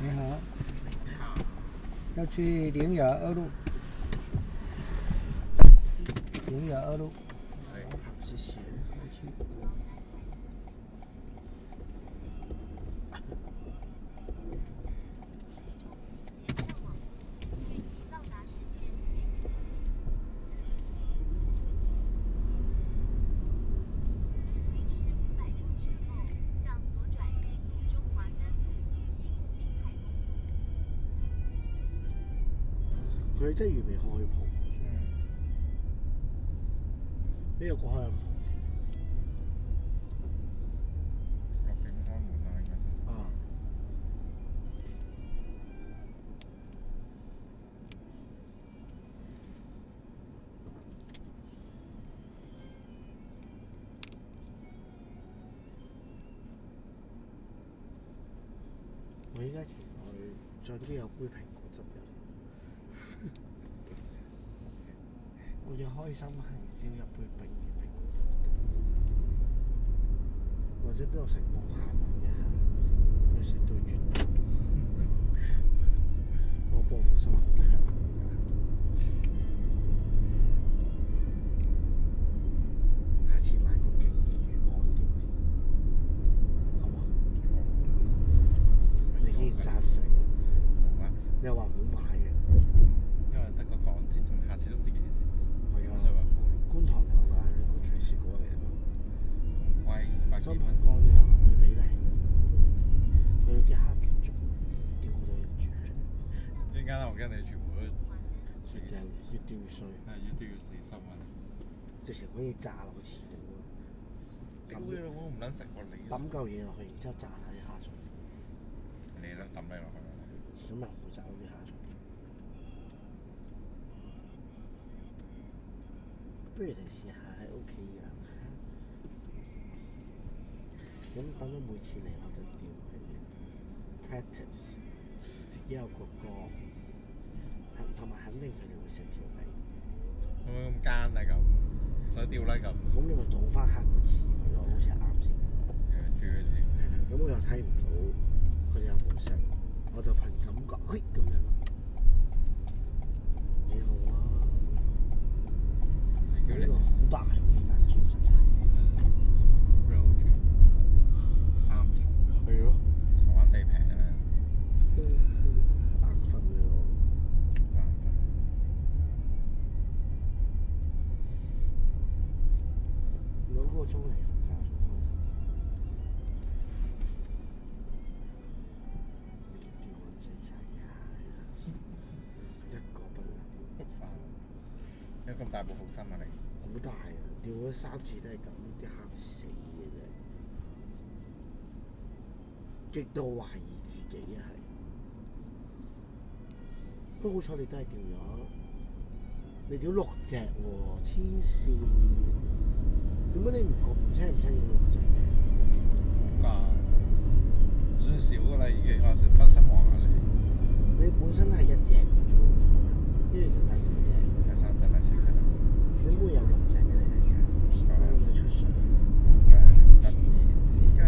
你好，要去灵雅二路。灵雅二路。好，谢谢。佢真係預備開鋪。呢個過開鋪。6點開門啦，應該。啊。我依家期待最緊有杯蘋果汁飲。我嘅開心係只要一杯冰嘅蘋果汁，或者俾我食無限量嘅蝦，佢食到絕。我報復心好強而家。下次買個勁嘅魚乾條先，好嘛？你竟然贊成？好啊。你又話唔好買嘅。因為得個講字，仲下次都唔知幾時。唔係啊，所以話好咯。觀塘有㗎，佢隨時過嚟啊嘛。唔貴，新蒲崗都有，你俾得起嘅。佢啲蝦絕種，屌好多嘢絕種。依家我驚你全部都越掉越衰。係越掉越死心啊！直情可以炸落個池度啊！屌你老母唔撚食喎你！抌嚿嘢落去，然之後炸晒啲蝦上。你啦，抌你落去啦。咁又唔會炸到啲蝦上。不如你試下喺屋企養蝦。咁等咗每次嚟我就釣佢哋 practice， 自己有個缸，同埋肯定佢哋會食條脷。會唔會咁奸啊咁？唔使釣啦咁。咁你咪倒翻黑個池佢咯，好似係啱先。養住佢哋。係啦，咁我又睇唔到佢哋有冇食，我就憑感覺，嘿咁樣咯。幾好啊！呢個好大喎，呢間住宅。3層。係咯。台灣地平啫嘛。眼瞓啊我。眼瞓。攞個鐘嚟瞓覺仲開心。你叫吊撚死晒嘅蝦，一個不留。好煩。有咁大部好心啊你？好大啊！釣咗3次都係咁，啲蝦死嘅啫。極度懷疑自己啊係。不過好彩你都係釣咗，你釣6隻喎，黐線！點解你唔聽要6隻嘅？冇㗎，算少㗎啦已經，我成分心話你。你本身係1隻嘅啫喎，跟住就第2隻。第3隻、第4隻。點會有6隻嘅你係㗎？啱啱出水。突然之間，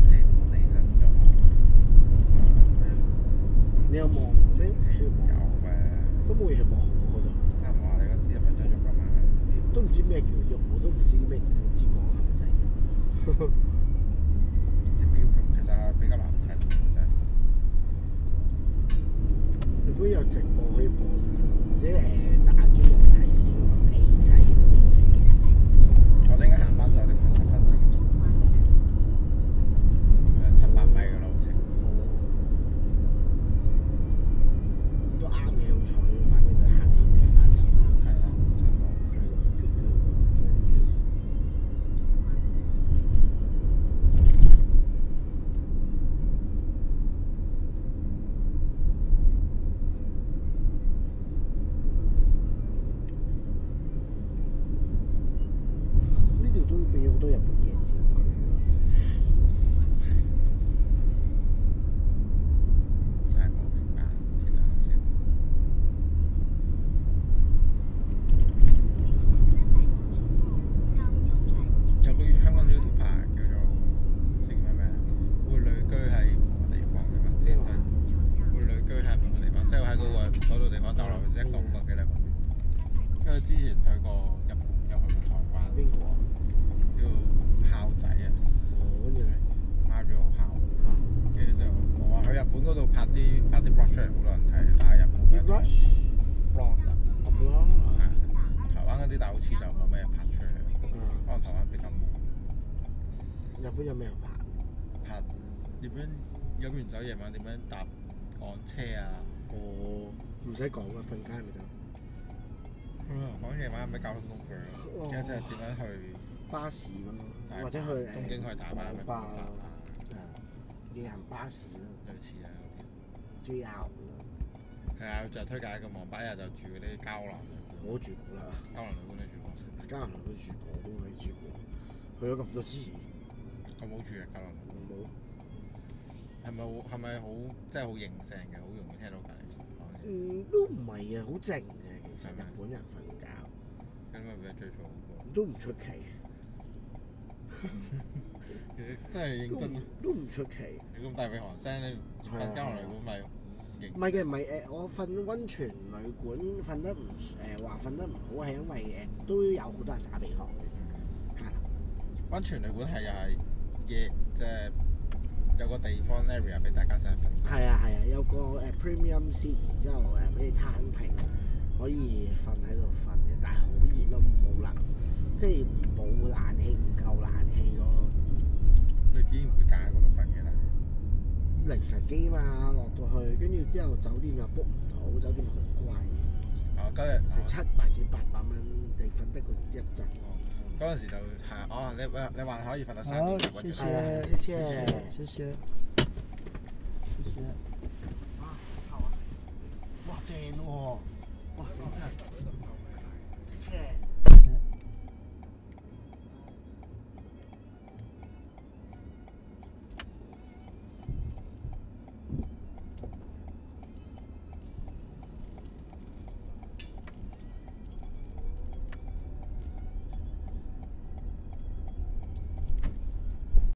喜歡你很用。你有望咩？有咩？都冇嘢望喎就。啱話你個字係咪張喐㗎嘛？都唔知咩叫喐，我都唔知咩叫知講係咪真係。唔知標準，其實係比較難聽真係。如果有直播可以播住，或者打機有提示A仔。我哋應該行翻走定係10分鐘？700米嘅路程。都啱嘅，好彩，反正都係行啲平坦前。係啊，順路。係咯，逗留一個幾禮拜。因為之前去過日本，又去過台灣。邊個？叫孝仔啊。哦，跟住咧。媽叫好孝。跟住就我話去日本嗰度拍啲 vlog 出嚟，好多人睇，但係日本嘅 vlog 啊。係。台灣嗰啲但好似就冇咩人拍出嚟，可能台灣比較悶。日本有咩人拍？拍點樣飲完酒夜晚點樣搭趕車啊？哦，唔使講啊，瞓街咪得。講夜晚有咩交通工具咯？跟住就點樣去巴士咯，或者去東京去大阪咪巴咯，夜行巴士咯，類似啊嗰啲。JR 咯。係啊，就推介一個網吧，一日就住嗰啲膠囊。我住過啦。膠囊旅館你住過？膠囊旅館住過，都未住過，去咗咁多次。我冇住啊膠囊。冇。係咪好即係好應聲嘅，好容易聽到隔離講嘢？都唔係嘅，好靜嘅其實日本人瞓覺。咁咪俾最嘈嗰個？都唔出奇。真係認真。都唔出奇。你咁大鼻鼾聲，你瞓膠囊旅館咪認？唔係嘅，唔係我瞓溫泉旅館瞓得唔話瞓得唔好係因為都有好多人打鼻鼾嘅。係。溫泉旅館係又係夜即係有個地方 area 俾大家真係瞓。係啊，有個premium seat，然之後俾你攤平，可以瞓喺度瞓嘅，但係好熱咯，冇冷，即係冇冷氣，唔夠冷氣咯。你竟然唔會揀喺嗰度瞓嘅啦？凌晨機嘛，落到去，跟住之後酒店又 book 唔到，酒店好貴。今日成700幾800蚊，你瞓得個一陣。嗰陣時就係你話可以瞓到3點。好，謝謝。哇，正喎！哇，成真。